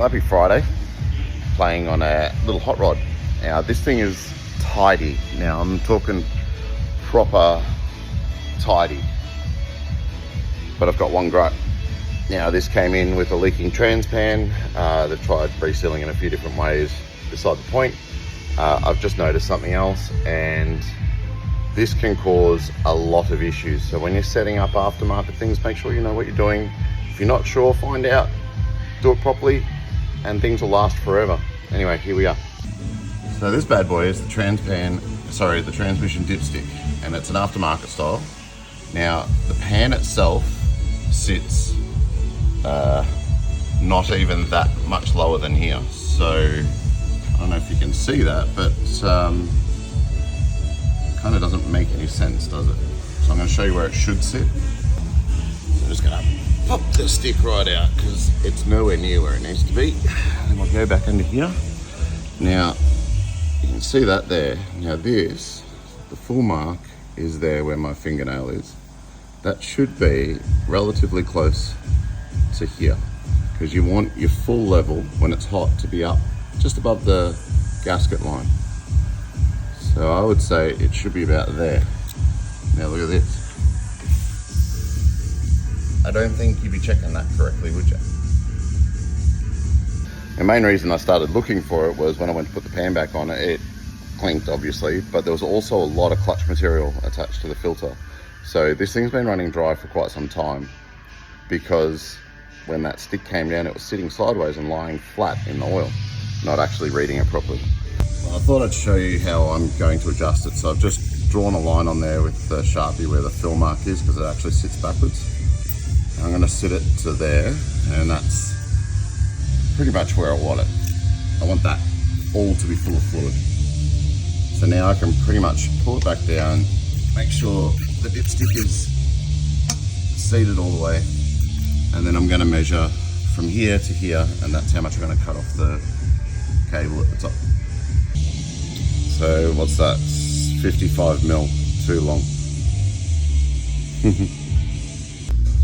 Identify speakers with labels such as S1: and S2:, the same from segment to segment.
S1: happy Friday. Playing on a little hot rod. Now this thing is tidy. Now I'm talking proper tidy. But I've got one gripe. Now this came in with a leaking transpan. They've tried resealing in a few different ways beside the point. I've just noticed something else, and this can cause a lot of issues. So when you're setting up aftermarket things, make sure you know what you're doing. If you're not sure, find out, do it properly, and things will last forever. Anyway, here we are. So this bad boy is the transmission dipstick, and it's an aftermarket style. Now the pan itself sits not even that much lower than here. So I don't know if you can see that, but kind of doesn't make any sense, does it? So I'm going to show you where it should sit. So I'm just going to pop the stick right out because it's nowhere near where it needs to be. And we'll go back under here. Now you can see that there. Now this, the full mark is there where my fingernail is. That should be relatively close to here, because you want your full level when it's hot to be up just above the gasket line. So I would say it should be about there. Now look at this. I don't think you'd be checking that correctly, would you? The main reason I started looking for it was when I went to put the pan back on, it clinked obviously, but there was also a lot of clutch material attached to the filter. So this thing's been running dry for quite some time, because when that stick came down, it was sitting sideways and lying flat in the oil, not actually reading it properly. Well, I thought I'd show you how I'm going to adjust it. So I've just drawn a line on there with the Sharpie where the fill mark is, because it actually sits backwards. I'm going to sit it to there, and that's pretty much where I want it. I want that all to be full of fluid. So now I can pretty much pull it back down, make sure the dipstick is seated all the way, and then I'm going to measure from here to here, and that's how much I'm going to cut off the cable at the top. So what's that? 55 mil, too long.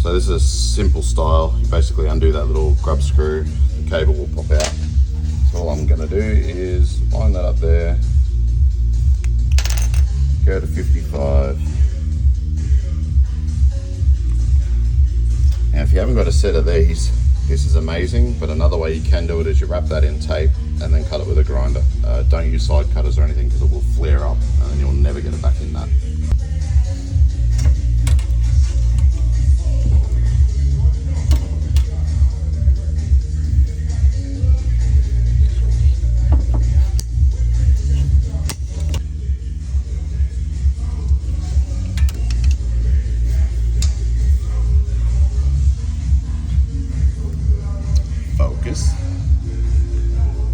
S1: So this is a simple style. You basically undo that little grub screw, the cable will pop out. So all I'm going to do is line that up there, go to 55. Now if you haven't got a set of these, this is amazing, but another way you can do it is you wrap that in tape and then cut it with a grinder. Don't use side cutters or anything, because it will flare up and then you'll never get it back in that.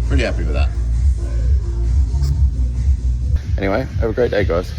S1: Pretty happy with that. Anyway, have a great day, guys.